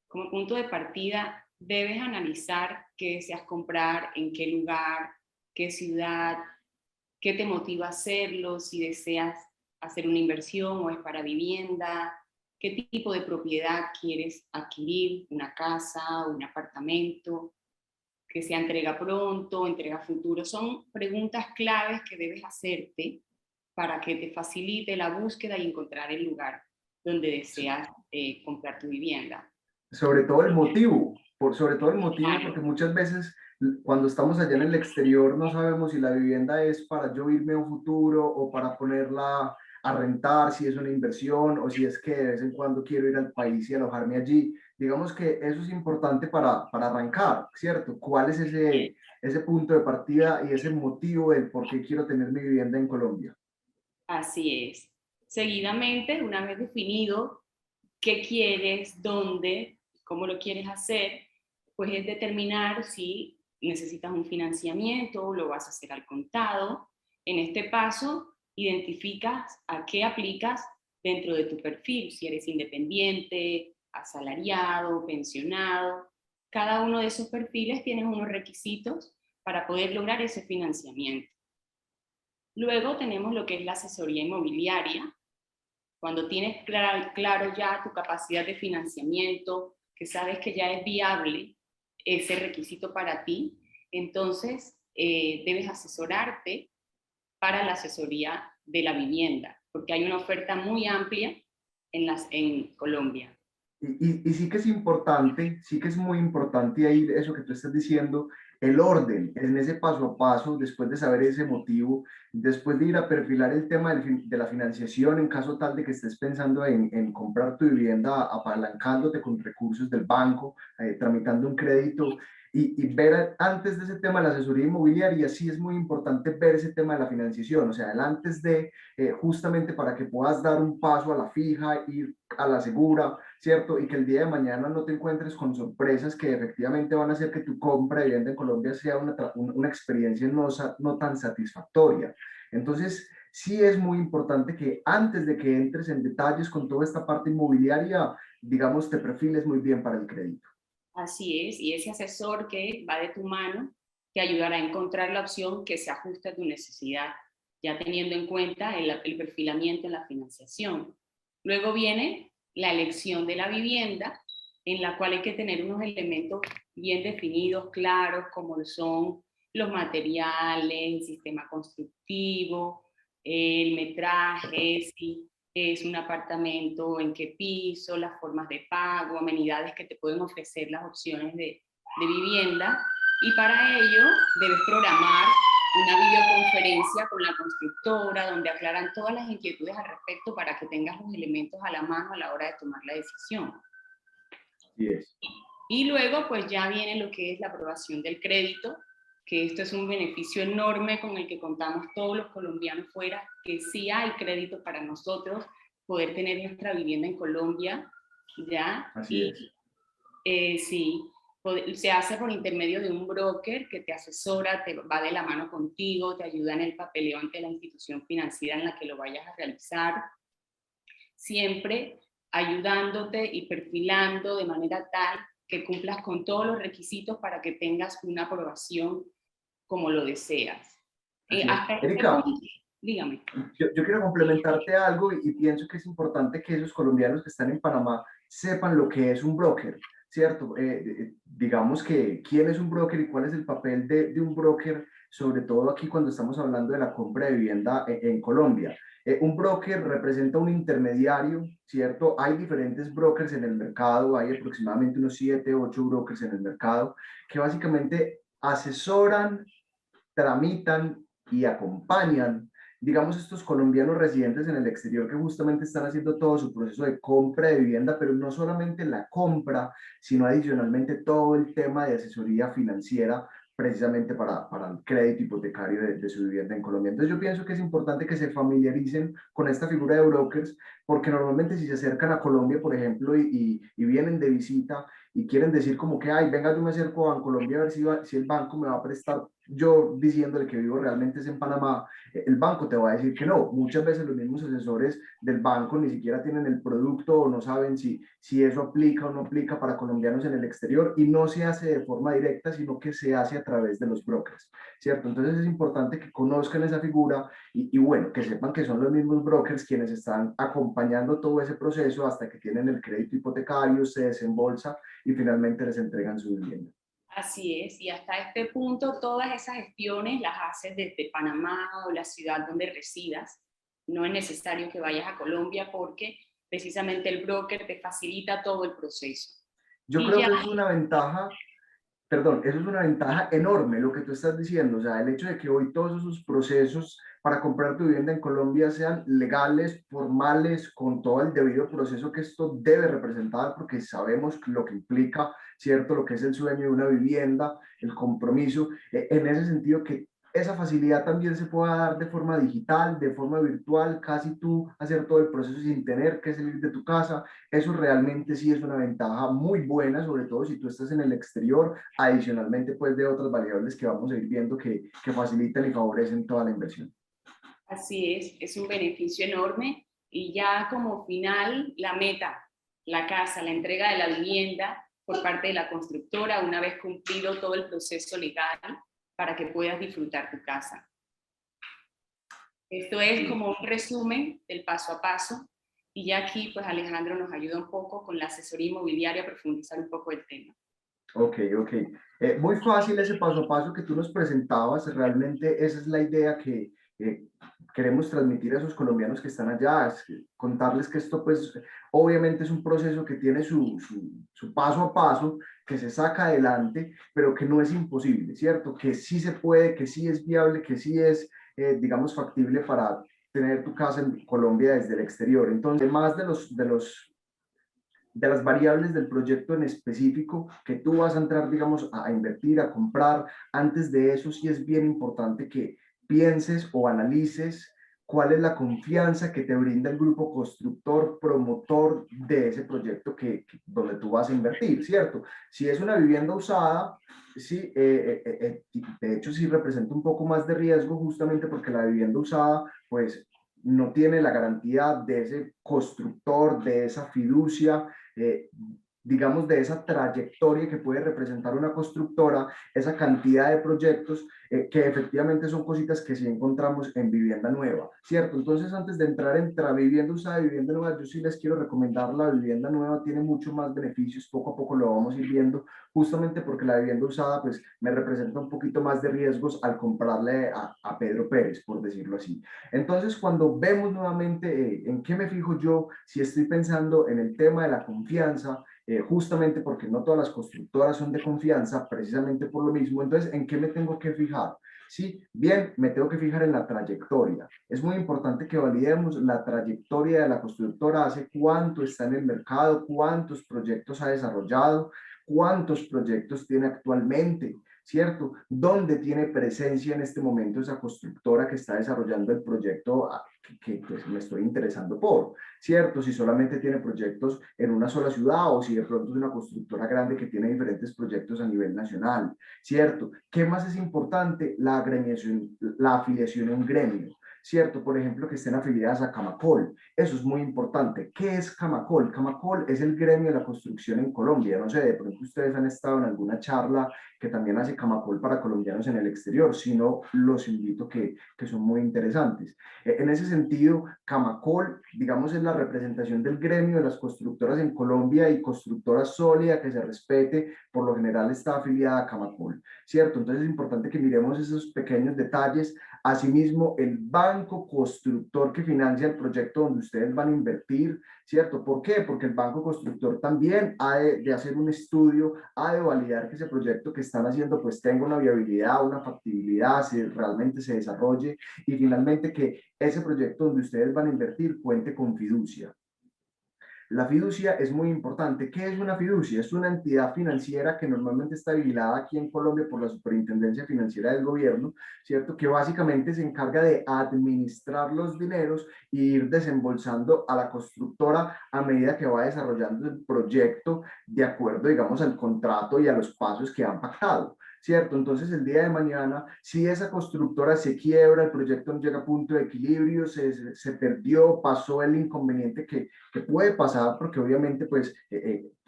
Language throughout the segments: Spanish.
Como punto de partida, debes analizar qué deseas comprar, en qué lugar, qué ciudad, qué te motiva a hacerlo, si deseas hacer una inversión o es para vivienda, qué tipo de propiedad quieres adquirir, una casa, un apartamento, que sea entrega pronto, entrega futuro. Son preguntas claves que debes hacerte para que te facilite la búsqueda y encontrar el lugar donde deseas comprar tu vivienda. Sobre todo el motivo, sobre todo el motivo, Claro, porque muchas veces cuando estamos allá en el exterior no sabemos si la vivienda es para yo irme a un futuro o para ponerla a rentar, si es una inversión o si es que de vez en cuando quiero ir al país y alojarme allí. Digamos que eso es importante para arrancar, ¿cierto? ¿Cuál es ese punto de partida y ese motivo del por qué quiero tener mi vivienda en Colombia? así es. Seguidamente, una vez definido qué quieres, dónde, cómo lo quieres hacer, pues es determinar si necesitas un financiamiento, lo vas a hacer al contado. En este paso, identificas a qué aplicas dentro de tu perfil, si eres independiente, asalariado, pensionado. Cada uno de esos perfiles tiene unos requisitos para poder lograr ese financiamiento. Luego tenemos lo que es la asesoría inmobiliaria, cuando tienes claro ya tu capacidad de financiamiento, que sabes que ya es viable ese requisito para ti, entonces debes asesorarte para la asesoría de la vivienda, porque hay una oferta muy amplia en Colombia. Y sí que es importante, sí que es muy importante ahí eso que tú estás diciendo, el orden, en ese paso a paso, después de saber ese motivo, después de ir a perfilar el tema de la financiación en caso tal de que estés pensando en comprar tu vivienda apalancándote con recursos del banco, tramitando un crédito y ver antes de ese tema la asesoría inmobiliaria, sí es muy importante ver ese tema de la financiación, o sea, el antes de, justamente para que puedas dar un paso a la fija, ir a la segura, ¿cierto? Y que el día de mañana no te encuentres con sorpresas que efectivamente van a hacer que tu compra de vivienda en Colombia sea una experiencia no tan satisfactoria. Entonces, sí es muy importante que antes de que entres en detalles con toda esta parte inmobiliaria, digamos, te perfiles muy bien para el crédito. Así es, y ese asesor que va de tu mano te ayudará a encontrar la opción que se ajuste a tu necesidad, ya teniendo en cuenta el perfilamiento en la financiación. Luego viene la elección de la vivienda, en la cual hay que tener unos elementos bien definidos, claros, como son los materiales, el sistema constructivo, el metraje, si es un apartamento, en qué piso, las formas de pago, amenidades que te pueden ofrecer las opciones de vivienda. Y para ello debes programar una videoconferencia con la constructora donde aclaran todas las inquietudes al respecto para que tengas los elementos a la mano a la hora de tomar la decisión. Así es. Y luego pues ya viene lo que es la aprobación del crédito, que esto es un beneficio enorme con el que contamos todos los colombianos fuera, que sí hay crédito para nosotros poder tener nuestra vivienda en Colombia, ¿ya? Así Y es. sí, se hace por intermedio de un broker que te asesora, te va de la mano contigo, te ayuda en el papeleo ante la institución financiera en la que lo vayas a realizar, siempre ayudándote y perfilando de manera tal que cumplas con todos los requisitos para que tengas una aprobación como lo deseas. Así es. Hasta este Erika, punto, dígame. yo quiero complementarte algo y pienso que es importante que esos colombianos que están en Panamá sepan lo que es un broker, ¿cierto? Digamos que quién es un broker y cuál es el papel de un broker, sobre todo aquí cuando estamos hablando de la compra de vivienda en Colombia. Un broker representa un intermediario, ¿cierto? Hay diferentes brokers en el mercado, hay aproximadamente unos 7, 8 brokers en el mercado que básicamente asesoran, tramitan y acompañan, digamos, estos colombianos residentes en el exterior que justamente están haciendo todo su proceso de compra de vivienda, pero no solamente la compra, sino adicionalmente todo el tema de asesoría financiera precisamente para el crédito hipotecario de su vivienda en Colombia. Entonces yo pienso que es importante que se familiaricen con esta figura de brokers, porque normalmente si se acercan a Colombia, por ejemplo, y vienen de visita y quieren decir como que, ay, venga, yo me acerco a Bancolombia a ver si el banco me va a prestar yo diciéndole que vivo realmente es en Panamá, el banco te va a decir que no. Muchas veces los mismos asesores del banco ni siquiera tienen el producto o no saben si eso aplica o no aplica para colombianos en el exterior, y no se hace de forma directa, sino que se hace a través de los brokers, ¿cierto? Entonces es importante que conozcan esa figura y bueno, que sepan que son los mismos brokers quienes están acompañando todo ese proceso hasta que tienen el crédito hipotecario, se desembolsa y finalmente les entregan su vivienda. Así es, y hasta este punto todas esas gestiones las haces desde Panamá o la ciudad donde residas. No es necesario que vayas a Colombia porque precisamente el broker te facilita todo el proceso. Yo Y creo ya, que eso es una ventaja. Perdón, eso es una ventaja enorme lo que tú estás diciendo, o sea, el hecho de que hoy todos esos procesos para comprar tu vivienda en Colombia sean legales, formales, con todo el debido proceso que esto debe representar, porque sabemos lo que implica, ¿cierto? Lo que es el sueño de una vivienda, el compromiso, en ese sentido que esa facilidad también se pueda dar de forma digital, de forma virtual, casi tú hacer todo el proceso sin tener que salir de tu casa. Eso realmente sí es una ventaja muy buena, sobre todo si tú estás en el exterior, adicionalmente pues de otras variables que vamos a ir viendo que facilitan y favorecen toda la inversión. así es un beneficio enorme y ya como final la meta, la casa, la entrega de la vivienda por parte de la constructora una vez cumplido todo el proceso legal para que puedas disfrutar tu casa. Esto es como un resumen del paso a paso y ya aquí pues Alejandro nos ayuda un poco con la asesoría inmobiliaria a profundizar un poco el tema. Ok, ok. Muy fácil ese paso a paso que tú nos presentabas. Realmente esa es la idea que queremos transmitir a esos colombianos que están allá. Es contarles que esto, pues, obviamente es un proceso que tiene su paso a paso, que se saca adelante, pero que no es imposible, ¿cierto? Que sí se puede, que sí es viable, que sí es, digamos, factible para tener tu casa en Colombia desde el exterior. Entonces, más de las variables del proyecto en específico que tú vas a entrar, digamos, a invertir, a comprar. Antes de eso, sí es bien importante que pienses o analices cuál es la confianza que te brinda el grupo constructor, promotor de ese proyecto donde tú vas a invertir, ¿cierto? Si es una vivienda usada, sí, de hecho sí representa un poco más de riesgo justamente porque la vivienda usada, pues no tiene la garantía de ese constructor, de esa fiducia, eh, digamos, de esa trayectoria que puede representar una constructora, esa cantidad de proyectos, que efectivamente son cositas que sí encontramos en vivienda nueva, ¿cierto? Entonces, antes de entrar entre vivienda usada y vivienda nueva, yo sí les quiero recomendar la vivienda nueva, tiene mucho más beneficios, poco a poco lo vamos a ir viendo, justamente porque la vivienda usada, pues, me representa un poquito más de riesgos al comprarle a Pedro Pérez, por decirlo así. Entonces, cuando vemos nuevamente en qué me fijo yo, si estoy pensando en el tema de la confianza, justamente porque no todas las constructoras son de confianza, precisamente por lo mismo, entonces, ¿en qué me tengo que fijar? Sí, bien, me tengo que fijar en la trayectoria. Es muy importante que validemos la trayectoria de la constructora, hace cuánto está en el mercado, cuántos proyectos ha desarrollado, cuántos proyectos tiene actualmente, ¿cierto? ¿Dónde tiene presencia en este momento esa constructora que está desarrollando el proyecto que pues, me estoy interesando por, ¿cierto? Si solamente tiene proyectos en una sola ciudad o si de pronto es una constructora grande que tiene diferentes proyectos a nivel nacional, ¿cierto? ¿Qué más es importante? La agremiación, la afiliación en gremio. ¿Cierto? Por ejemplo, que estén afiliadas a Camacol. Eso es muy importante. ¿Qué es Camacol? Camacol es el gremio de la construcción en Colombia. No sé, de pronto ustedes han estado en alguna charla que también hace Camacol para colombianos en el exterior, si no, los invito que son muy interesantes. En ese sentido, Camacol, digamos, es la representación del gremio de las constructoras en Colombia y constructora sólida que se respete, por lo general está afiliada a Camacol, ¿cierto? Entonces es importante que miremos esos pequeños detalles. Asimismo, el banco constructor que financia el proyecto donde ustedes van a invertir, ¿cierto? ¿Por qué? Porque el banco constructor también ha de hacer un estudio, ha de validar que ese proyecto que están haciendo pues tenga una viabilidad, una factibilidad, si realmente se desarrolle y finalmente que ese proyecto donde ustedes van a invertir cuente con fiducia. La fiducia es muy importante. ¿Qué es una fiducia? Es una entidad financiera que normalmente está vigilada aquí en Colombia por la Superintendencia Financiera del Gobierno, ¿cierto? Que básicamente se encarga de administrar los dineros e ir desembolsando a la constructora a medida que va desarrollando el proyecto de acuerdo, digamos, al contrato y a los pasos que han pactado, ¿cierto? Entonces el día de mañana, si esa constructora se quiebra, el proyecto no llega a punto de equilibrio, se perdió, pasó el inconveniente que puede pasar, porque obviamente pues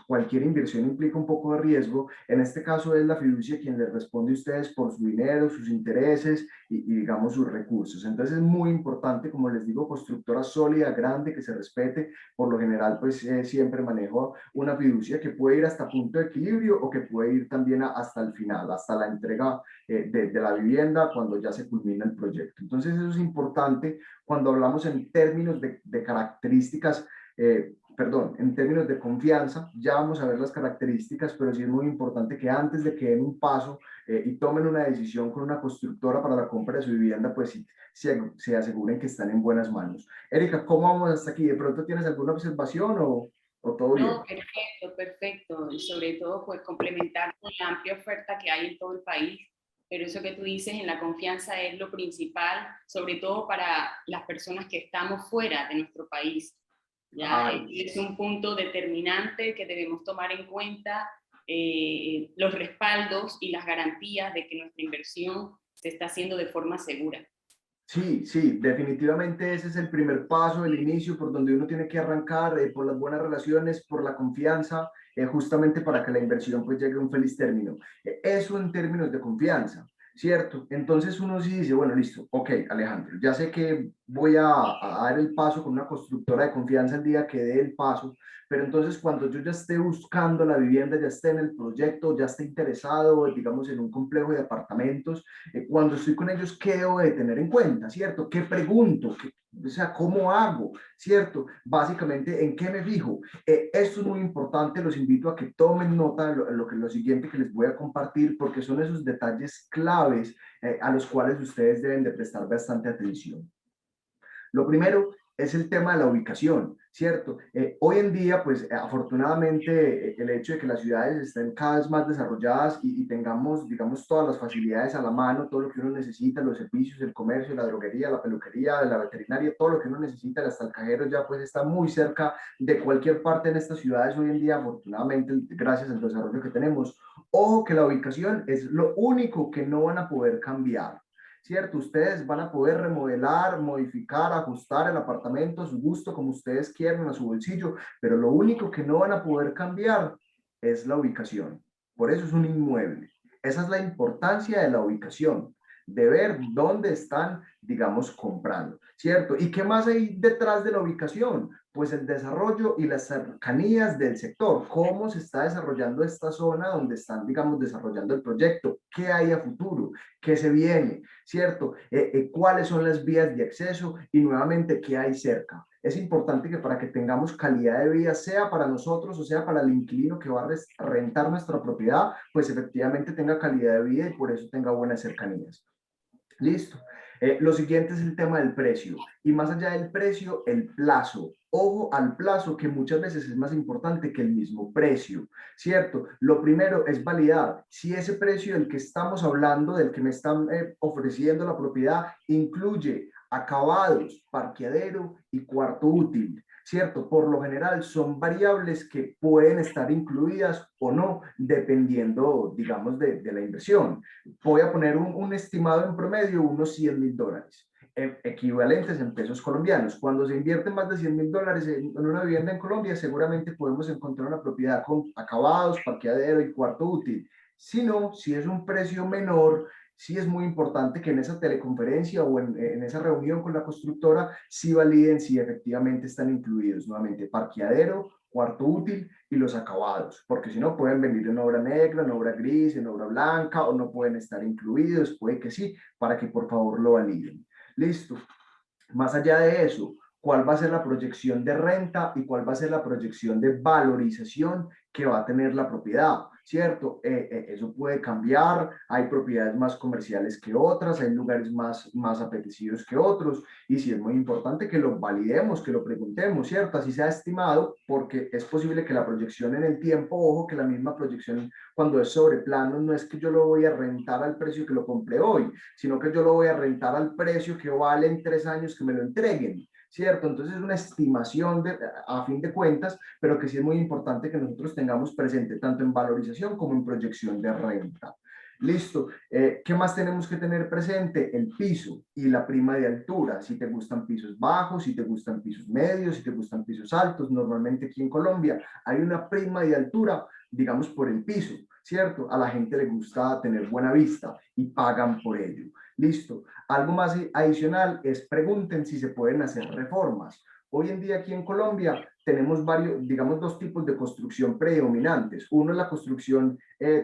cualquier inversión implica un poco de riesgo. En este caso es la fiducia quien les responde a ustedes por su dinero, sus intereses y digamos sus recursos. Entonces es muy importante, como les digo, constructora sólida, grande, que se respete. Por lo general pues siempre manejo una fiducia que puede ir hasta punto de equilibrio o que puede ir también hasta el final, hasta la entrega de la vivienda cuando ya se culmina el proyecto. Entonces eso es importante cuando hablamos en términos de características, perdón, en términos de confianza. Ya vamos a ver las características, pero sí es muy importante que antes de que den un paso y tomen una decisión con una constructora para la compra de su vivienda, pues sí, se aseguren que están en buenas manos. Erika, ¿cómo vamos hasta aquí? ¿De pronto tienes alguna observación o todo No, bien? perfecto, perfecto. Y sobre todo, pues complementar con la amplia oferta que hay en todo el país. Pero eso que tú dices en la confianza es lo principal, sobre todo para las personas que estamos fuera de nuestro país. Ya Ay, es un punto determinante que debemos tomar en cuenta, los respaldos y las garantías de que nuestra inversión se está haciendo de forma segura. sí, sí, definitivamente ese es el primer paso, el inicio por donde uno tiene que arrancar, por las buenas relaciones, por la confianza, justamente para que la inversión pues llegue a un feliz término. Eso en términos de confianza, ¿cierto? Entonces uno sí dice, bueno, listo, ok, Alejandro, ya sé que voy a dar el paso con una constructora de confianza el día que dé el paso, pero entonces cuando yo ya esté buscando la vivienda, ya esté en el proyecto, ya esté interesado, digamos, en un complejo de apartamentos, cuando estoy con ellos, ¿qué debo de tener en cuenta? ¿Cierto? ¿Qué pregunto? O sea, ¿cómo hago? ¿Cierto? Básicamente, ¿en qué me fijo? Esto es muy importante, los invito a que tomen nota de lo siguiente que les voy a compartir, porque son esos detalles claves a los cuales ustedes deben de prestar bastante atención. Lo primero es el tema de la ubicación, ¿cierto? Hoy en día, pues afortunadamente, el hecho de que las ciudades estén cada vez más desarrolladas y tengamos, digamos, todas las facilidades a la mano, todo lo que uno necesita, los servicios, el comercio, la droguería, la peluquería, la veterinaria, todo lo que uno necesita, hasta el cajero ya pues está muy cerca de cualquier parte en estas ciudades hoy en día, afortunadamente, gracias al desarrollo que tenemos. Ojo que la ubicación es lo único que no van a poder cambiar. ¿Cierto? Ustedes van a poder remodelar, modificar, ajustar el apartamento a su gusto, como ustedes quieran, a su bolsillo, pero lo único que no van a poder cambiar es la ubicación. Por eso es un inmueble. Esa es la importancia de la ubicación, de ver dónde están, digamos, comprando, ¿cierto? ¿Y qué más hay detrás de la ubicación? Pues el desarrollo y las cercanías del sector, cómo se está desarrollando esta zona donde están, digamos, desarrollando el proyecto, qué hay a futuro, qué se viene, ¿cierto? ¿Cuáles son las vías de acceso y nuevamente qué hay cerca? Es importante que para que tengamos calidad de vida, sea para nosotros o sea para el inquilino que va a rentar nuestra propiedad, pues efectivamente tenga calidad de vida y por eso tenga buenas cercanías. Listo. Lo siguiente es el tema del precio. Y más allá del precio, el plazo. Ojo al plazo, que muchas veces es más importante que el mismo precio, ¿cierto? Lo primero es validar si ese precio del que estamos hablando, del que me están ofreciendo la propiedad, incluye acabados, parqueadero y cuarto útil. ¿Cierto? Por lo general son variables que pueden estar incluidas o no, dependiendo, digamos, de la inversión. Voy a poner un estimado en promedio, unos $100,000, equivalentes en pesos colombianos. Cuando se invierten más de $100,000 en una vivienda en Colombia, seguramente podemos encontrar una propiedad con acabados, parqueadero y cuarto útil. Si no, si es un precio menor, sí es muy importante que en esa teleconferencia o en esa reunión con la constructora sí validen si efectivamente están incluidos nuevamente parqueadero, cuarto útil y los acabados, porque si no pueden venir en obra negra, en obra gris, en obra blanca o no pueden estar incluidos, puede que sí, para que por favor lo validen. Listo. Más allá de eso, ¿cuál va a ser la proyección de renta y cuál va a ser la proyección de valorización que va a tener la propiedad? ¿Cierto? Eso puede cambiar, hay propiedades más comerciales que otras, hay lugares más apetecidos que otros, y sí es muy importante que lo validemos, que lo preguntemos, ¿cierto? Así sea estimado, porque es posible que la proyección en el tiempo, ojo, que la misma proyección cuando es sobre plano, no es que yo lo voy a rentar al precio que lo compré hoy, sino que yo lo voy a rentar al precio que vale en 3 años que me lo entreguen, ¿cierto? Entonces es una estimación a fin de cuentas, pero que sí es muy importante que nosotros tengamos presente tanto en valorización como en proyección de renta. Listo. ¿Qué más tenemos que tener presente? El piso y la prima de altura. Si te gustan pisos bajos, si te gustan pisos medios, si te gustan pisos altos. Normalmente aquí en Colombia hay una prima de altura, digamos, por el piso, ¿cierto? A la gente le gusta tener buena vista y pagan por ello. Listo. Algo más adicional es pregunten si se pueden hacer reformas. Hoy en día aquí en Colombia tenemos varios, digamos, dos tipos de construcción predominantes. Uno es la construcción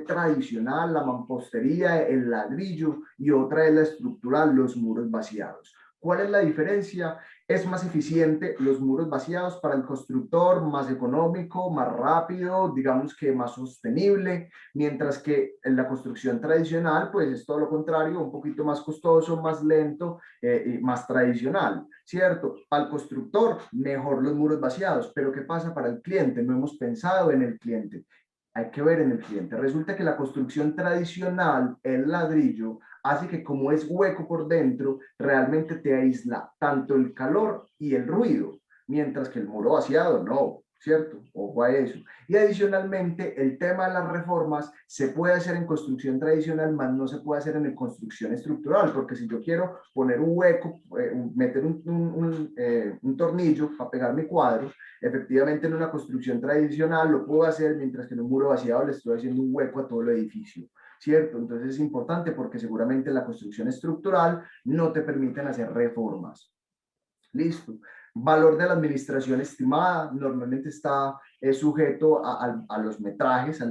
tradicional, la mampostería, el ladrillo, y otra es la estructural, los muros vaciados. ¿Cuál es la diferencia? Es más eficiente los muros vaciados para el constructor, más económico, más rápido, digamos que más sostenible, mientras que en la construcción tradicional, pues es todo lo contrario, un poquito más costoso, más lento y más tradicional, ¿cierto? Para el constructor, mejor los muros vaciados, pero ¿qué pasa para el cliente? No hemos pensado en el cliente. Hay que ver en el cliente. Resulta que la construcción tradicional, el ladrillo, hace que como es hueco por dentro, realmente te aísla tanto el calor y el ruido, mientras que el muro vaciado no, ¿cierto? Ojo a eso. Y adicionalmente, el tema de las reformas se puede hacer en construcción tradicional, más no se puede hacer en construcción estructural, porque si yo quiero poner un hueco, meter un tornillo para pegar mi cuadro, efectivamente en una construcción tradicional lo puedo hacer, mientras que en un muro vaciado le estoy haciendo un hueco a todo el edificio. ¿Cierto? Entonces es importante porque seguramente la construcción estructural no te permiten hacer reformas. Listo. Valor de la administración estimada normalmente está sujeto a los metrajes, a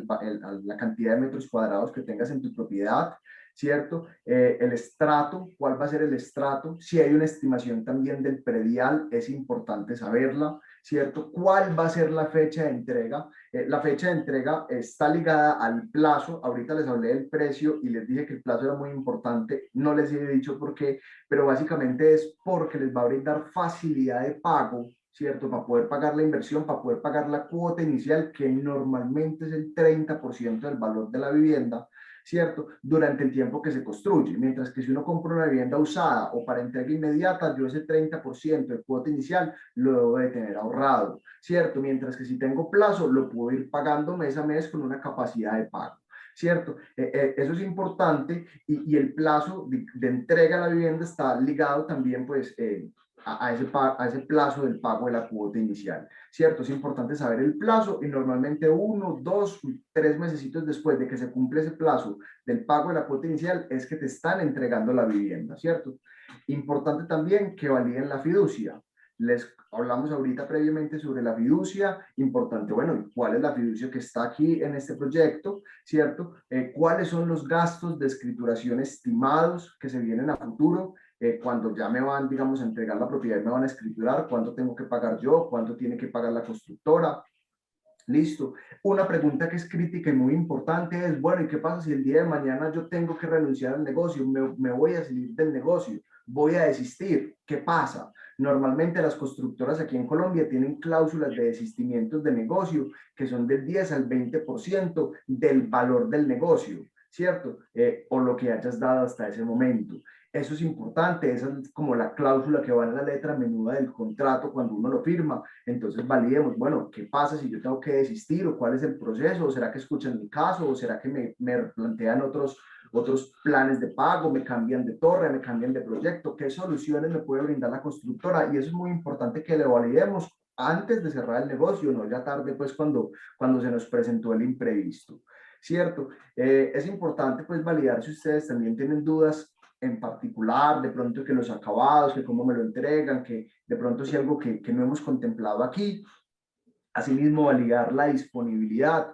la cantidad de metros cuadrados que tengas en tu propiedad, ¿cierto? El estrato, ¿cuál va a ser el estrato? Si hay una estimación también del predial, es importante saberla, ¿cierto? ¿Cuál va a ser la fecha de entrega? La fecha de entrega está ligada al plazo. Ahorita les hablé del precio y les dije que el plazo era muy importante. No les he dicho por qué, pero básicamente es porque les va a brindar facilidad de pago, ¿cierto? Para poder pagar la inversión, para poder pagar la cuota inicial, que normalmente es el 30% del valor de la vivienda, ¿cierto? Durante el tiempo que se construye. Mientras que si uno compra una vivienda usada o para entrega inmediata, yo ese 30% de cuota inicial lo debo de tener ahorrado, ¿cierto? Mientras que si tengo plazo, lo puedo ir pagando mes a mes con una capacidad de pago. ¿Cierto? Eso es importante y el plazo de entrega a la vivienda está ligado también pues a ese plazo del pago de la cuota inicial, ¿cierto? Es importante saber el plazo y normalmente 1, 2, 3 mesecitos después de que se cumple ese plazo del pago de la cuota inicial es que te están entregando la vivienda, ¿cierto? Importante también que validen la fiducia. Les hablamos ahorita previamente sobre la fiducia, importante, bueno, ¿cuál es la fiducia que está aquí en este proyecto? ¿Cierto? ¿Cuáles son los gastos de escrituración estimados que se vienen a futuro? Cuando ya me van, digamos, a entregar la propiedad y me van a escriturar, ¿cuánto tengo que pagar yo? ¿Cuánto tiene que pagar la constructora? Listo. Una pregunta que es crítica y muy importante es, bueno, ¿y qué pasa si el día de mañana yo tengo que renunciar al negocio? Me voy a salir del negocio, voy a desistir. ¿Qué pasa? Normalmente las constructoras aquí en Colombia tienen cláusulas de desistimientos de negocio que son del 10 al 20% del valor del negocio, ¿cierto? O lo que hayas dado hasta ese momento. Eso es importante, esa es como la cláusula que va en la letra menuda del contrato cuando uno lo firma. Entonces validemos, bueno, ¿qué pasa si yo tengo que desistir o cuál es el proceso? ¿O será que escuchan mi caso? ¿O será que me plantean otros planes de pago? ¿Me cambian de torre? ¿Me cambian de proyecto? ¿Qué soluciones me puede brindar la constructora? Y eso es muy importante que lo validemos antes de cerrar el negocio, no ya tarde, pues cuando se nos presentó el imprevisto, ¿cierto? Es importante pues validar si ustedes también tienen dudas en particular, de pronto que los acabados, que cómo me lo entregan, que de pronto si algo que no hemos contemplado aquí. Asimismo, validar la disponibilidad.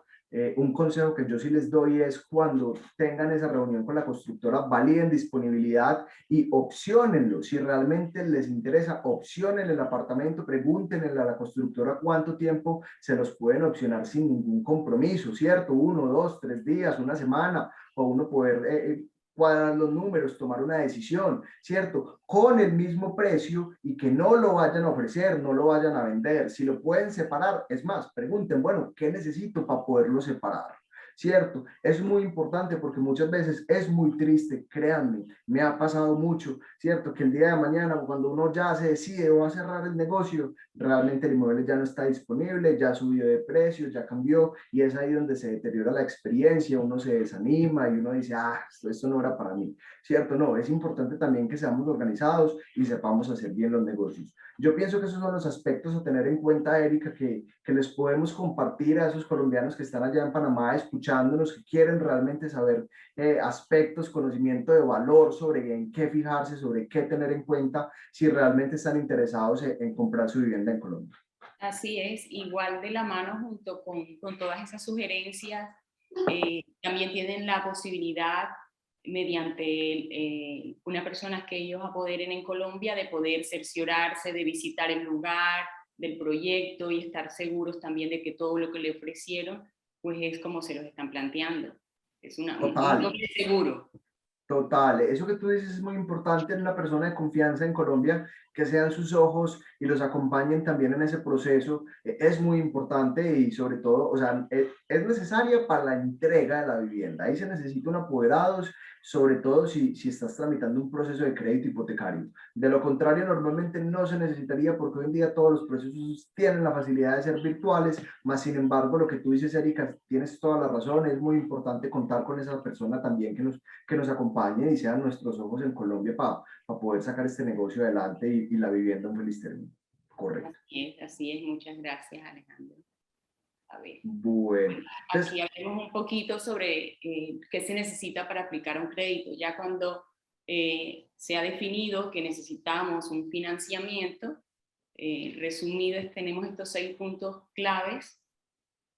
Un consejo que yo sí les doy es cuando tengan esa reunión con la constructora, validen disponibilidad y opciónenlo. Si realmente les interesa, opcionen el apartamento, pregúntenle a la constructora cuánto tiempo se los pueden opcionar sin ningún compromiso, ¿cierto? 1, 2, 3 días, una semana, o uno poder cuadrar los números, tomar una decisión, ¿cierto? Con el mismo precio y que no lo vayan a ofrecer, no lo vayan a vender. Si lo pueden separar, es más, pregunten, bueno, ¿qué necesito para poderlo separar? ¿cierto? Es muy importante porque muchas veces es muy triste, créanme, me ha pasado mucho, ¿cierto? Que el día de mañana, cuando uno ya se decide o va a cerrar el negocio, realmente el inmueble ya no está disponible, ya subió de precio, ya cambió, y es ahí donde se deteriora la experiencia, uno se desanima y uno dice, ah, esto no era para mí, ¿cierto? No, es importante también que seamos organizados y sepamos hacer bien los negocios. Yo pienso que esos son los aspectos a tener en cuenta, Erika, que les podemos compartir a esos colombianos que están allá en Panamá escuchándonos, que quieren realmente saber aspectos, conocimiento de valor sobre en qué fijarse, sobre qué tener en cuenta si realmente están interesados en comprar su vivienda en Colombia. Así es, igual de la mano junto con todas esas sugerencias, también tienen la posibilidad mediante una persona que ellos apoderen en Colombia de poder cerciorarse, de visitar el lugar del proyecto y estar seguros también de que todo lo que le ofrecieron pues es como se los están planteando. Es un Total. doble seguro. Total, eso que tú dices es muy importante en una persona de confianza en Colombia, que sean sus ojos y los acompañen también en ese proceso, es muy importante y sobre todo, o sea, es necesaria para la entrega de la vivienda. Ahí se necesitan apoderados, sobre todo si estás tramitando un proceso de crédito hipotecario. De lo contrario, normalmente no se necesitaría porque hoy en día todos los procesos tienen la facilidad de ser virtuales, más sin embargo, lo que tú dices, Erika, tienes toda la razón, es muy importante contar con esa persona también que nos acompañen y sean nuestros ojos en Colombia para poder sacar este negocio adelante y la vivienda a un feliz término. Correcto. Así es. Muchas gracias, Alejandro. A ver. Bueno, Aquí entonces, hablemos un poquito sobre qué se necesita para aplicar un crédito. Ya cuando se ha definido que necesitamos un financiamiento, resumidos tenemos estos 6 puntos claves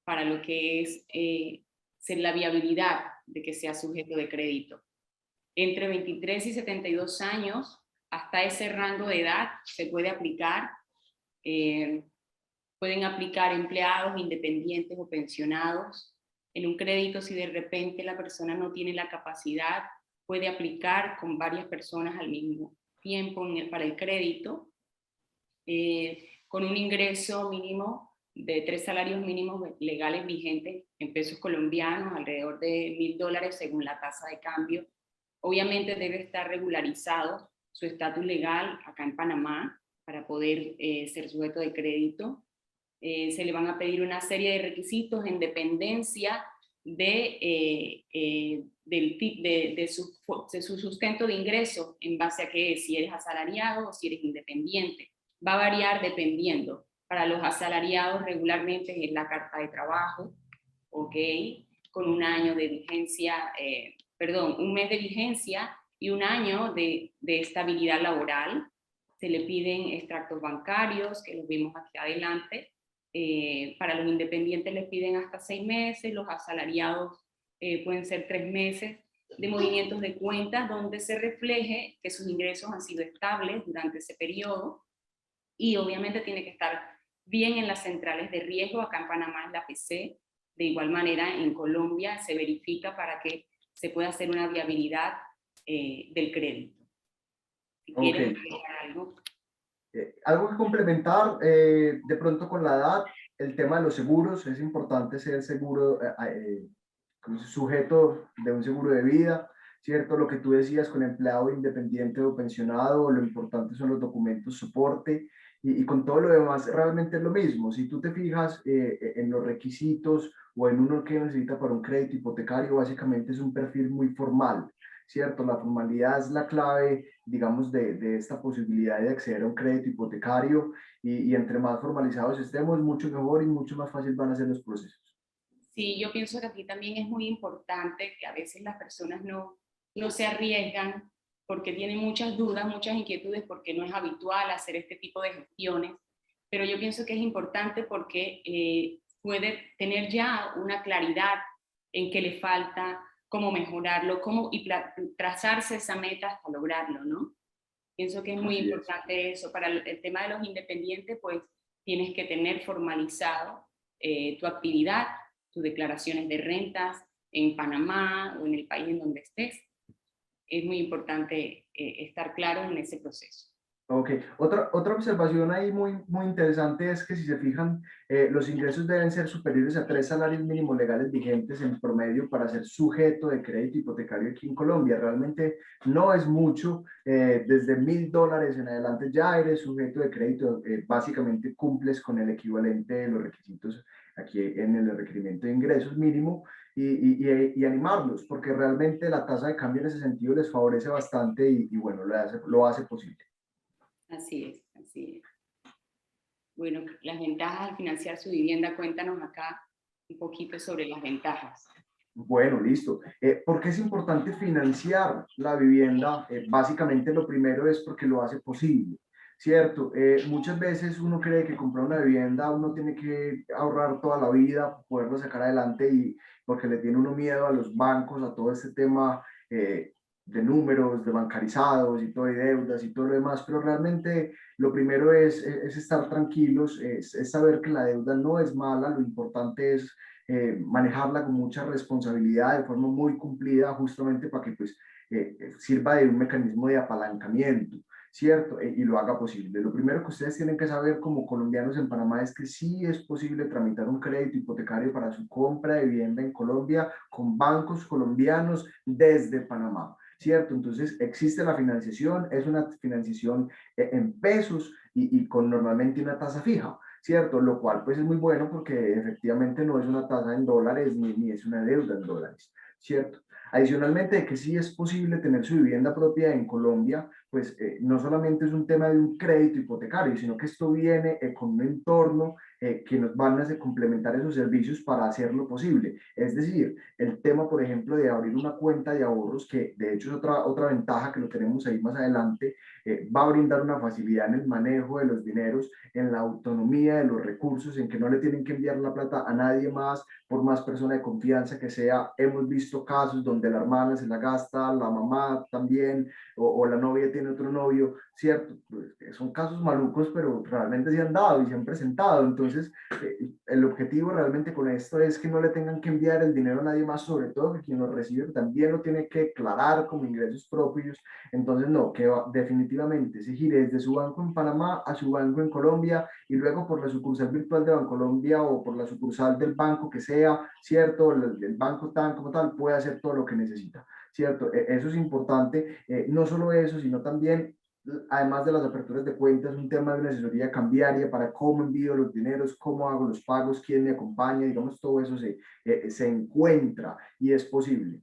para lo que es ser la viabilidad de que sea sujeto de crédito. Entre 23 y 72 años, hasta ese rango de edad se puede aplicar. eh, Pueden aplicar empleados, independientes o pensionados. En un crédito, si de repente la persona no tiene la capacidad, puede aplicar con varias personas al mismo tiempo para el crédito, con un ingreso mínimo de 3 salarios mínimos legales vigentes en pesos colombianos, alrededor de $1.000 según la tasa de cambio. Obviamente debe estar regularizado su estatus legal acá en Panamá para poder ser sujeto de crédito. Se le van a pedir una serie de requisitos en dependencia de su sustento de ingreso, en base a que si eres asalariado o si eres independiente. Va a variar dependiendo. Para los asalariados regularmente es la carta de trabajo, ¿ok? Con un año de vigencia, un mes de vigencia y un año de estabilidad laboral. Se le piden extractos bancarios, que los vimos aquí adelante. Para los independientes les piden hasta 6 meses, los asalariados pueden ser 3 meses de movimientos de cuentas donde se refleje que sus ingresos han sido estables durante ese periodo y obviamente tiene que estar bien en las centrales de riesgo. Acá en Panamá es la PC, de igual manera en Colombia se verifica para que se pueda hacer una viabilidad del crédito. Si ok. quieres agregar algo. Algo que complementar de pronto con la edad, el tema de los seguros, es importante ser seguro, como sujeto de un seguro de vida, ¿cierto? Lo que tú decías con empleado independiente o pensionado, lo importante son los documentos soporte y con todo lo demás realmente es lo mismo. Si tú te fijas en los requisitos o en uno que necesita para un crédito hipotecario, básicamente es un perfil muy formal, ¿cierto? La formalidad es la clave, digamos, de esta posibilidad de acceder a un crédito hipotecario y entre más formalizados estemos, mucho mejor y mucho más fácil van a ser los procesos. Sí, yo pienso que aquí también es muy importante que a veces las personas no se arriesgan porque tienen muchas dudas, muchas inquietudes, porque no es habitual hacer este tipo de gestiones, pero yo pienso que es importante porque puede tener ya una claridad en qué le falta, cómo mejorarlo, y trazarse esa meta hasta lograrlo, ¿no? Pienso que es muy Así es. importante eso. Para el tema de los independientes, pues tienes que tener formalizado tu actividad, tus declaraciones de rentas en Panamá o en el país en donde estés. Es muy importante estar claro en ese proceso. Ok, otra observación ahí muy interesante es que si se fijan, los ingresos deben ser superiores a 3 salarios mínimos legales vigentes en promedio para ser sujeto de crédito hipotecario aquí en Colombia. Realmente no es mucho, desde $1.000 en adelante ya eres sujeto de crédito, básicamente cumples con el equivalente de los requisitos aquí en el requerimiento de ingresos mínimo y animarlos, porque realmente la tasa de cambio en ese sentido les favorece bastante y bueno, lo hace posible. Así es, así es. Bueno, las ventajas al financiar su vivienda, cuéntanos acá un poquito sobre las ventajas. Bueno, listo. ¿Por qué es importante financiar la vivienda? Básicamente lo primero es porque lo hace posible, ¿cierto? Muchas veces uno cree que comprar una vivienda uno tiene que ahorrar toda la vida, poderlo sacar adelante y porque le tiene uno miedo a los bancos, a todo este tema de números, de bancarizados y todo, y deudas y todo lo demás, pero realmente lo primero es estar tranquilos, es saber que la deuda no es mala, lo importante es manejarla con mucha responsabilidad, de forma muy cumplida, justamente para que pues, sirva de un mecanismo de apalancamiento, ¿cierto? Y lo haga posible. Lo primero que ustedes tienen que saber como colombianos en Panamá es que sí es posible tramitar un crédito hipotecario para su compra de vivienda en Colombia con bancos colombianos desde Panamá. ¿Cierto? Entonces existe la financiación, es una financiación en pesos y con normalmente una tasa fija. ¿Cierto? Lo cual pues es muy bueno porque efectivamente no es una tasa en dólares ni es una deuda en dólares, ¿cierto? Adicionalmente de que sí es posible tener su vivienda propia en Colombia, pues no solamente es un tema de un crédito hipotecario, sino que esto viene con un entorno que nos van a complementar esos servicios para hacerlo posible. Es decir, el tema, por ejemplo, de abrir una cuenta de ahorros, que de hecho es otra ventaja que lo tenemos ahí más adelante, va a brindar una facilidad en el manejo de los dineros, en la autonomía de los recursos, en que no le tienen que enviar la plata a nadie más, por más persona de confianza que sea. Hemos visto casos donde la hermana se la gasta, la mamá también, o la novia tiene otro novio, ¿cierto? Pues, son casos malucos, pero realmente se han dado y se han presentado. Entonces, el objetivo realmente con esto es que no le tengan que enviar el dinero a nadie más, sobre todo que quien lo recibe también lo tiene que declarar como ingresos propios. Entonces, no, que definitivamente se gire desde su banco en Panamá a su banco en Colombia y luego por la sucursal virtual de Bancolombia o por la sucursal del banco que sea, ¿cierto? El banco tan como tal puede hacer todo lo que necesita, ¿cierto? Eso es importante. No solo eso, sino también además de las aperturas de cuentas, un tema de una asesoría cambiaria para cómo envío los dineros, cómo hago los pagos, quién me acompaña, digamos, todo eso se encuentra y es posible.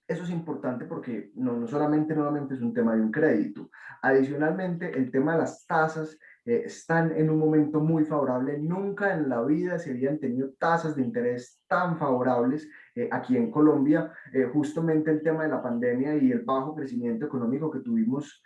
Eso es importante porque no solamente nuevamente es un tema de un crédito. Adicionalmente, el tema de las tasas están en un momento muy favorable. Nunca en la vida se habían tenido tasas de interés tan favorables aquí en Colombia. Justamente el tema de la pandemia y el bajo crecimiento económico que tuvimos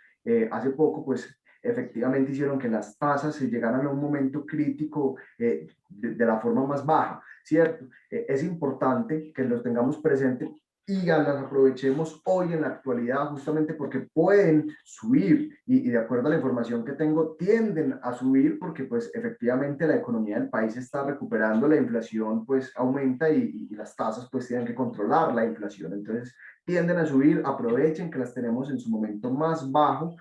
hace poco, pues efectivamente hicieron que las tasas se llegaran a un momento crítico de la forma más baja, ¿cierto? Es importante que los tengamos presentes y las aprovechemos hoy en la actualidad justamente porque pueden subir y de acuerdo a la información que tengo tienden a subir porque pues efectivamente la economía del país está recuperando, la inflación pues aumenta y las tasas pues tienen que controlar la inflación, entonces tienden a subir, aprovechen que las tenemos en su momento más bajo,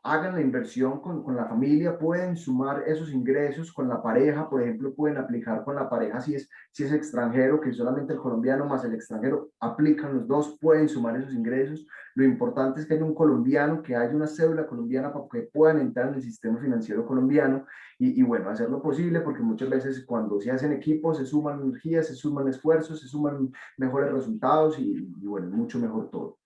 hagan la inversión con la familia, pueden sumar esos ingresos con la pareja, por ejemplo, pueden aplicar con la pareja si es extranjero, que solamente el colombiano más el extranjero aplican los dos, pueden sumar esos ingresos. Lo importante es que haya un colombiano, que haya una cédula colombiana para que puedan entrar en el sistema financiero colombiano y bueno, hacer lo posible, porque muchas veces cuando se hacen equipos, se suman energías, se suman esfuerzos, se suman mejores resultados y bueno, mucho mejor todo.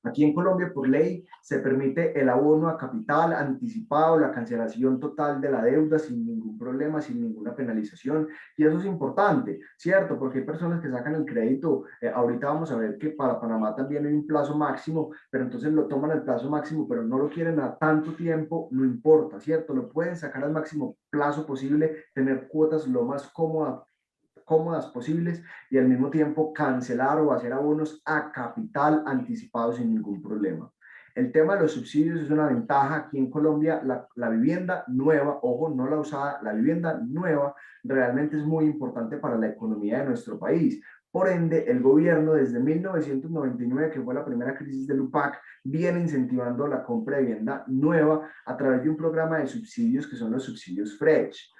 Aquí en Colombia, por ley, se permite el abono a capital anticipado, la cancelación total de la deuda sin ningún problema, sin ninguna penalización. Y eso es importante, ¿cierto? Porque hay personas que sacan el crédito. Ahorita vamos a ver que para Panamá también hay un plazo máximo, pero entonces lo toman al plazo máximo, pero no lo quieren a tanto tiempo, no importa, ¿cierto? Lo pueden sacar al máximo plazo posible, tener cuotas lo más cómodas posibles y al mismo tiempo cancelar o hacer abonos a capital anticipado sin ningún problema. El tema de los subsidios es una ventaja aquí en Colombia. La vivienda nueva, ojo, no la usada, la vivienda nueva realmente es muy importante para la economía de nuestro país. Por ende, el gobierno desde 1999, que fue la primera crisis del UPAC, viene incentivando la compra de vivienda nueva a través de un programa de subsidios que son los subsidios Fresh,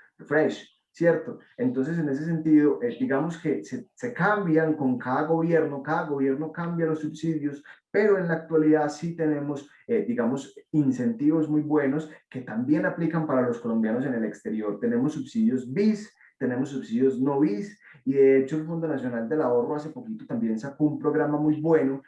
¿cierto? Entonces, en ese sentido, digamos que se cambian con cada gobierno cambia los subsidios, pero en la actualidad sí tenemos, digamos, incentivos muy buenos que también aplican para los colombianos en el exterior. Tenemos subsidios BIS, tenemos subsidios no BIS, y de hecho el Fondo Nacional del Ahorro hace poquito también sacó un programa muy bueno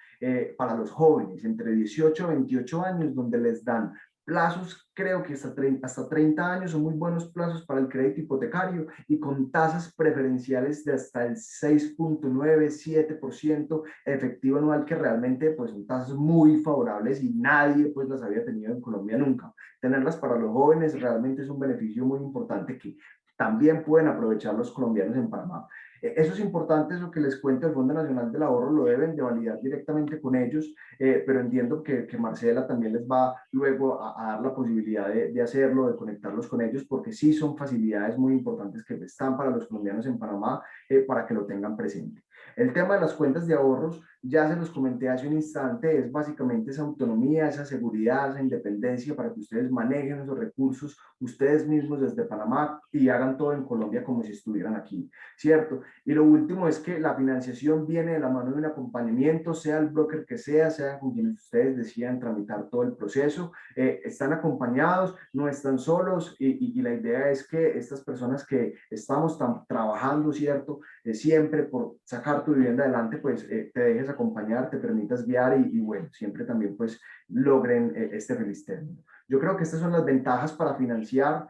para los jóvenes entre 18 y 28 años, donde les dan plazos, creo que hasta 30 años, son muy buenos plazos para el crédito hipotecario y con tasas preferenciales de hasta el 6.9, 7% efectivo anual, que realmente pues son tasas muy favorables y nadie pues las había tenido en Colombia nunca. Tenerlas para los jóvenes realmente es un beneficio muy importante que también pueden aprovechar los colombianos en Panamá. Eso es importante, eso que les cuento, el Fondo Nacional del Ahorro lo deben de validar directamente con ellos, pero entiendo que Marcela también les va luego a dar la posibilidad de hacerlo, de conectarlos con ellos, porque sí son facilidades muy importantes que están para los colombianos en Panamá, para que lo tengan presente. El tema de las cuentas de ahorros, ya se los comenté hace un instante, es básicamente esa autonomía, esa seguridad, esa independencia para que ustedes manejen esos recursos ustedes mismos desde Panamá y hagan todo en Colombia como si estuvieran aquí, ¿cierto? Y lo último es que la financiación viene de la mano de un acompañamiento, sea el broker que sea con quienes ustedes decidan tramitar todo el proceso, están acompañados, no están solos y la idea es que estas personas que estamos trabajando, ¿cierto? Siempre por sacar tu vivienda adelante, pues te dejes acompañar, te permitas guiar y bueno, siempre también pues logren este feliz término. Yo creo que estas son las ventajas para financiar,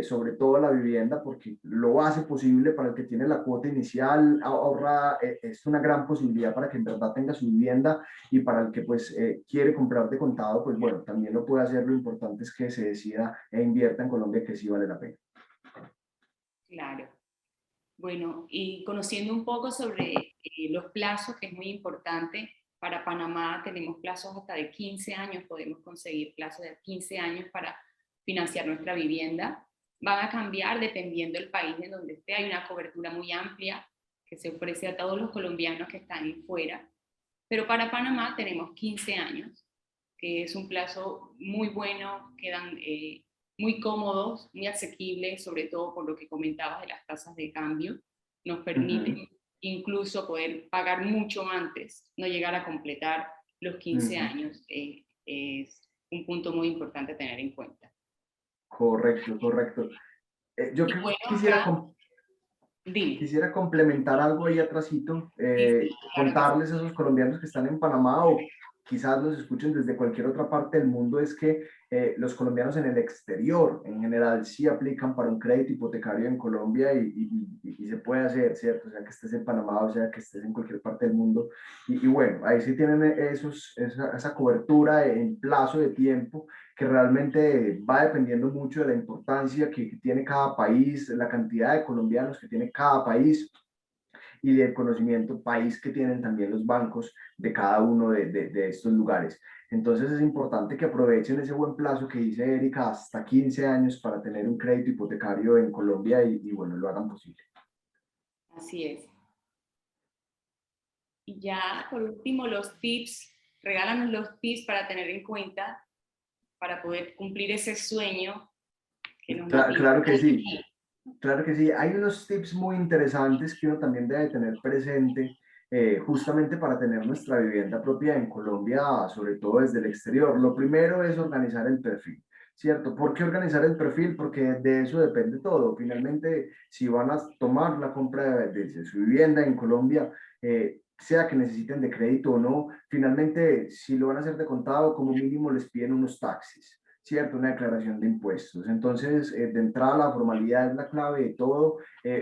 sobre todo la vivienda, porque lo hace posible para el que tiene la cuota inicial ahorrada, es una gran posibilidad para que en verdad tenga su vivienda y para el que pues quiere comprar de contado, pues bueno, también lo puede hacer, lo importante es que se decida e invierta en Colombia, que sí vale la pena. Claro. Bueno, y conociendo un poco sobre los plazos, que es muy importante, para Panamá tenemos plazos hasta de 15 años, podemos conseguir plazos de 15 años para financiar nuestra vivienda. Van a cambiar dependiendo del país en donde esté. Hay una cobertura muy amplia que se ofrece a todos los colombianos que están fuera, pero para Panamá tenemos 15 años, que es un plazo muy bueno, quedan muy cómodos, muy asequibles, sobre todo por lo que comentabas de las tasas de cambio. Nos permite incluso poder pagar mucho antes, no llegar a completar los 15 años. Es un punto muy importante a tener en cuenta. Correcto, correcto. Yo Y bueno, quisiera, acá, dime. quisiera complementar algo ahí atrásito, Sí, sí, claro que sí. contarles a esos colombianos que están en Panamá o quizás nos escuchen desde cualquier otra parte del mundo, es que los colombianos en el exterior en general sí aplican para un crédito hipotecario en Colombia y se puede hacer, ¿cierto? O sea que estés en Panamá, o sea que estés en cualquier parte del mundo. Y bueno, ahí sí tienen esa cobertura en plazo de tiempo que realmente va dependiendo mucho de la importancia que tiene cada país, la cantidad de colombianos que tiene cada país y del conocimiento país que tienen también los bancos de cada uno de estos lugares. Entonces es importante que aprovechen ese buen plazo que dice Erika, hasta 15 años para tener un crédito hipotecario en Colombia y bueno, lo hagan posible. Así es. Y ya por último, los tips, regálanos los tips para tener en cuenta, para poder cumplir ese sueño que nos motiva. Claro que sí. Claro que sí, hay unos tips muy interesantes que uno también debe tener presente, justamente para tener nuestra vivienda propia en Colombia, sobre todo desde el exterior. Lo primero es organizar el perfil, ¿cierto? ¿Por qué organizar el perfil? Porque de eso depende todo. Finalmente, si van a tomar la compra de su vivienda en Colombia, sea que necesiten de crédito o no, finalmente, si lo van a hacer de contado, como mínimo les piden unos taxis. ¿Cierto? Una declaración de impuestos. Entonces, de entrada, la formalidad es la clave de todo.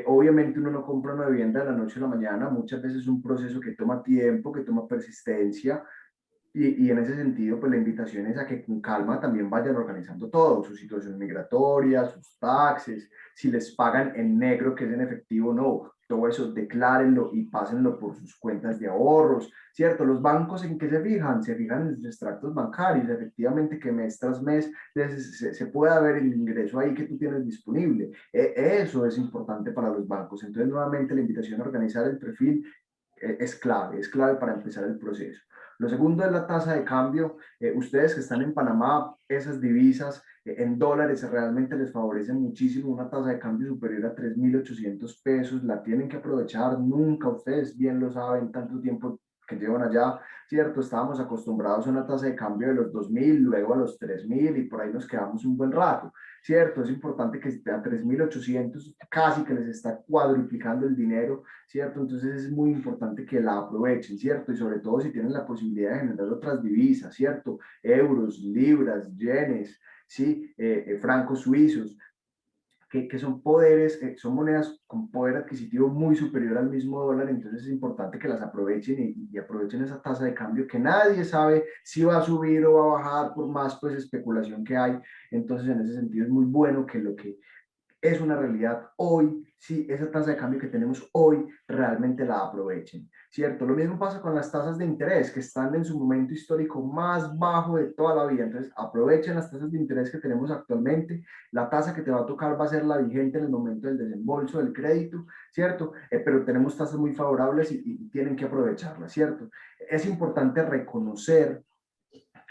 Obviamente, uno no compra una vivienda de la noche a la mañana, muchas veces es un proceso que toma tiempo, que toma persistencia, y en ese sentido, pues la invitación es a que con calma también vayan organizando todo, su situación migratoria, sus taxes, si les pagan en negro, que es en efectivo, no, todo eso declárenlo y pásenlo por sus cuentas de ahorros, ¿cierto? Los bancos en qué se fijan? Se fijan en sus extractos bancarios, efectivamente que mes tras mes se pueda ver el ingreso ahí que tú tienes disponible. Eso es importante para los bancos. Entonces, nuevamente, la invitación a organizar el perfil es clave para empezar el proceso. Lo segundo es la tasa de cambio. Ustedes que están en Panamá, esas divisas en dólares realmente les favorecen muchísimo. Una tasa de cambio superior a 3.800 pesos, la tienen que aprovechar. Nunca, ustedes bien lo saben, tanto tiempo que llevan allá, ¿cierto? Estábamos acostumbrados a una tasa de cambio de los 2.000, luego a los 3.000 y por ahí nos quedamos un buen rato, ¿cierto? Es importante que esté a 3.800, casi que les está cuadruplicando el dinero, ¿cierto? Entonces es muy importante que la aprovechen, ¿cierto? Y sobre todo si tienen la posibilidad de generar otras divisas, ¿cierto? Euros, libras, yenes, ¿sí? Francos suizos, que son poderes, son monedas con poder adquisitivo muy superior al mismo dólar, entonces es importante que las aprovechen y aprovechen esa tasa de cambio que nadie sabe si va a subir o va a bajar por más pues especulación que hay, entonces en ese sentido es muy bueno que lo que es una realidad hoy, si esa tasa de cambio que tenemos hoy realmente la aprovechen, ¿cierto? Lo mismo pasa con las tasas de interés que están en su momento histórico más bajo de toda la vida, entonces aprovechen las tasas de interés que tenemos actualmente, la tasa que te va a tocar va a ser la vigente en el momento del desembolso del crédito, ¿cierto? Pero tenemos tasas muy favorables y tienen que aprovecharlas, ¿cierto? Es importante reconocer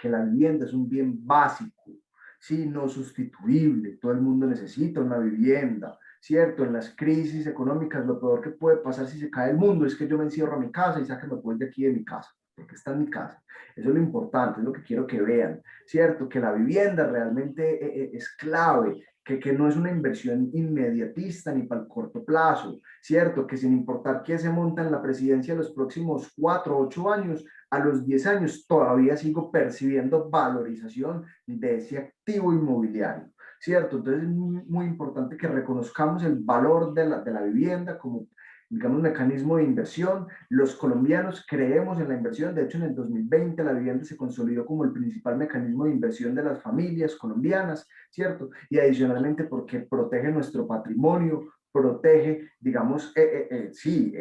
que la vivienda es un bien básico, sí, no sustituible. Todo el mundo necesita una vivienda, ¿cierto? En las crisis económicas, lo peor que puede pasar si se cae el mundo es que yo me encierro a mi casa y sáquenme pues de aquí de mi casa, porque está en mi casa. Eso es lo importante, es lo que quiero que vean, ¿cierto? Que la vivienda realmente es clave, que no es una inversión inmediatista ni para el corto plazo, ¿cierto? Que sin importar quién se monta en la presidencia los próximos 4 o 8 años, a los 10 años todavía sigo percibiendo valorización de ese activo inmobiliario, ¿cierto? Entonces es muy importante que reconozcamos el valor de la vivienda como, digamos, mecanismo de inversión. Los colombianos creemos en la inversión, de hecho en el 2020 la vivienda se consolidó como el principal mecanismo de inversión de las familias colombianas, ¿cierto? Y adicionalmente porque protege nuestro patrimonio, protege, digamos, sí,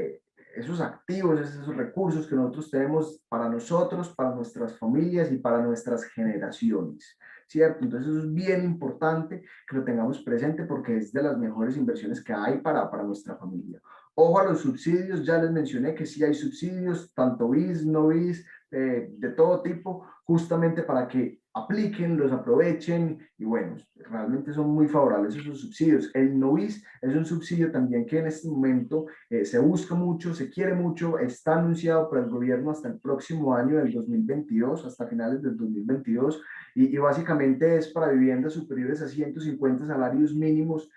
esos activos, esos recursos que nosotros tenemos para nosotros, para nuestras familias y para nuestras generaciones, ¿cierto? Entonces eso es bien importante que lo tengamos presente porque es de las mejores inversiones que hay para nuestra familia. Ojo a los subsidios, ya les mencioné que sí hay subsidios, tanto BIS, no BIS, de todo tipo, justamente para que apliquen, los aprovechen y bueno, realmente son muy favorables esos subsidios. El NOVIS es un subsidio también que en este momento se busca mucho, se quiere mucho, está anunciado por el gobierno hasta el próximo año del 2022, hasta finales del 2022 y básicamente es para viviendas superiores a 150 salarios mínimos,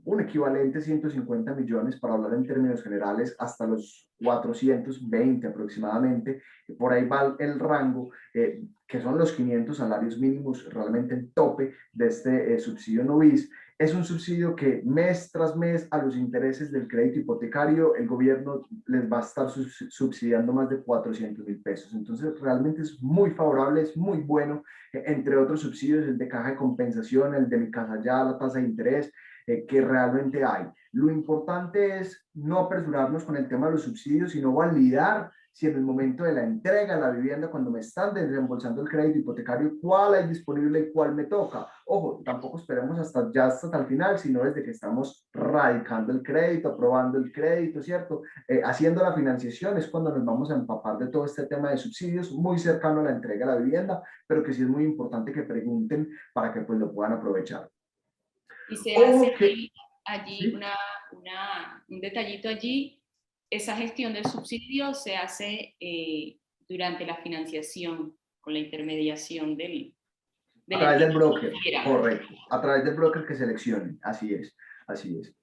un equivalente a 150 millones para hablar en términos generales, hasta los 420 aproximadamente, por ahí va el rango, que son los 500 salarios mínimos realmente el tope de este subsidio NOVIS. Es un subsidio que mes tras mes a los intereses del crédito hipotecario el gobierno les va a estar subsidiando más de 400.000 pesos. Entonces realmente es muy favorable, es muy bueno, entre otros subsidios, el de caja de compensación, el de mi casa ya, la tasa de interés, que realmente hay. Lo importante es no apresurarnos con el tema de los subsidios, sino validar si en el momento de la entrega de la vivienda, cuando me están desembolsando el crédito hipotecario, cuál hay disponible y cuál me toca. Ojo, tampoco esperemos hasta el final, sino desde que estamos radicando el crédito, aprobando el crédito, ¿cierto? Haciendo la financiación es cuando nos vamos a empapar de todo este tema de subsidios, muy cercano a la entrega de la vivienda, pero que sí es muy importante que pregunten para que pues lo puedan aprovechar. Y se hace Ojo que, allí ¿sí? un detallito allí, esa gestión del subsidio se hace durante la financiación con la intermediación de A la través del entidad broker, financiera. correcto. A través del broker que seleccionen, así es, así es.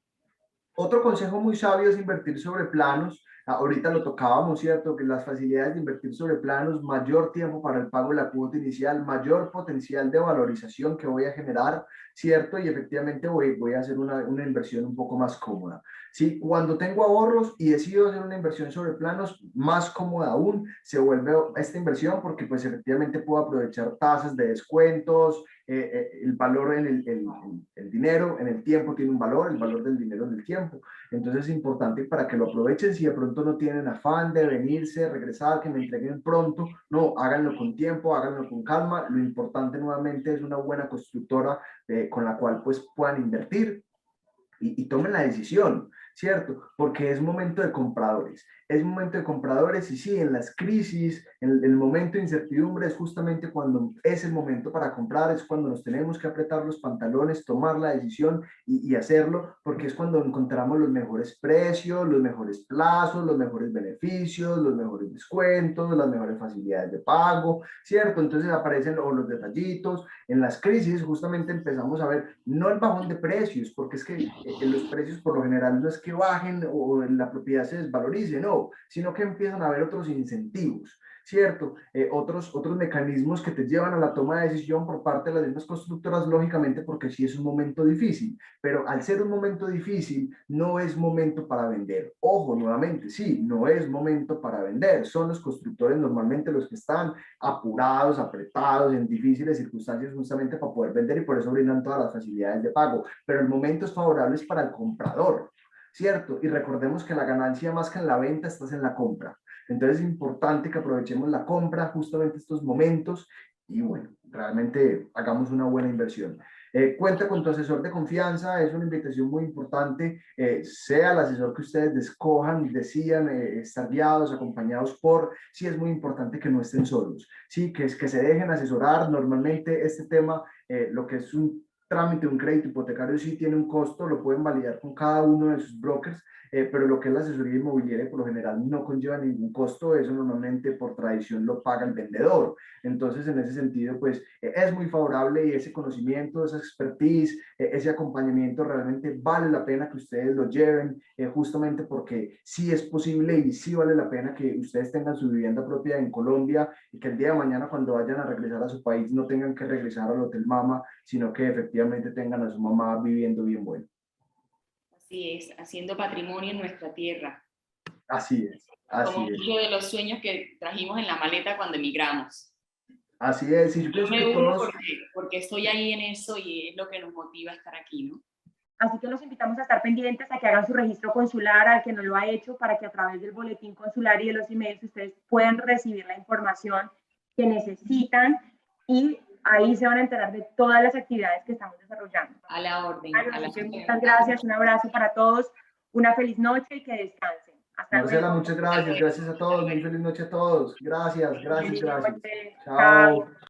Otro consejo muy sabio es invertir sobre planos. Ahorita lo tocábamos, ¿cierto? Que las facilidades de invertir sobre planos, mayor tiempo para el pago de la cuota inicial, mayor potencial de valorización que voy a generar, ¿cierto? Y efectivamente voy a hacer una inversión un poco más cómoda. ¿Sí? Cuando tengo ahorros y decido hacer una inversión sobre planos, más cómoda aún se vuelve esta inversión porque pues efectivamente puedo aprovechar tasas de descuentos, el valor en el dinero, en el tiempo tiene un valor, el valor del dinero en el tiempo. Entonces es importante para que lo aprovechen si de pronto no tienen afán de venirse, regresar, que me entreguen pronto. No, háganlo con tiempo, háganlo con calma. Lo importante nuevamente es una buena constructora con la cual pues puedan invertir y tomen la decisión, ¿cierto? Porque es momento de compradores. es momento de compradores y sí, en las crisis, en el momento de incertidumbre es justamente cuando es el momento para comprar, es cuando nos tenemos que apretar los pantalones, tomar la decisión y hacerlo, porque es cuando encontramos los mejores precios, los mejores plazos, los mejores beneficios, los mejores descuentos, las mejores facilidades de pago, ¿cierto? Entonces aparecen los detallitos. En las crisis justamente empezamos a ver no el bajón de precios, porque es que los precios por lo general no es que bajen o la propiedad se desvalorice, no, sino que empiezan a haber otros incentivos, ¿cierto? Otros mecanismos que te llevan a la toma de decisión por parte de las mismas constructoras, lógicamente, porque sí es un momento difícil, pero al ser un momento difícil, no es momento para vender. Ojo, nuevamente, sí, no es momento para vender, son los constructores normalmente los que están apurados, apretados, en difíciles circunstancias justamente para poder vender y por eso brindan todas las facilidades de pago, pero el momento es favorable para el comprador, ¿cierto? Y recordemos que la ganancia más que en la venta estás en la compra. Entonces es importante que aprovechemos la compra justamente estos momentos y bueno, realmente hagamos una buena inversión. Cuenta con tu asesor de confianza, es una invitación muy importante, sea el asesor que ustedes escojan, decidan estar guiados, acompañados por, sí es muy importante que no estén solos, sí, que se dejen asesorar. Normalmente este tema, lo que es un trámite, un crédito hipotecario sí tiene un costo, lo pueden validar con cada uno de sus brokers, pero lo que es la asesoría inmobiliaria por lo general no conlleva ningún costo, eso normalmente por tradición lo paga el vendedor. Entonces, en ese sentido, pues es muy favorable y ese conocimiento, esa expertise, ese acompañamiento realmente vale la pena que ustedes lo lleven, justamente porque sí es posible y sí vale la pena que ustedes tengan su vivienda propia en Colombia y que el día de mañana cuando vayan a regresar a su país no tengan que regresar al Hotel Mama, sino que efectivamente tengan a su mamá viviendo bien bueno. Así es, haciendo patrimonio en nuestra tierra, Así es, como así es. muchos de los sueños que trajimos en la maleta cuando emigramos. Así es, y yo Yo pienso que me uno todos, porque estoy ahí en eso y es lo que nos motiva a estar aquí, ¿no? Así que los invitamos a estar pendientes, a que hagan su registro consular, al que no lo ha hecho, para que a través del boletín consular y de los emails ustedes puedan recibir la información que necesitan y ahí se van a enterar de todas las actividades que estamos desarrollando. A la orden. Así que muchas gracias, un abrazo para todos, una feliz noche y que descansen. Hasta Marcela, luego. muchas gracias, gracias a todos, muy feliz noche a todos, gracias, gracias, gracias. Chao. Chao.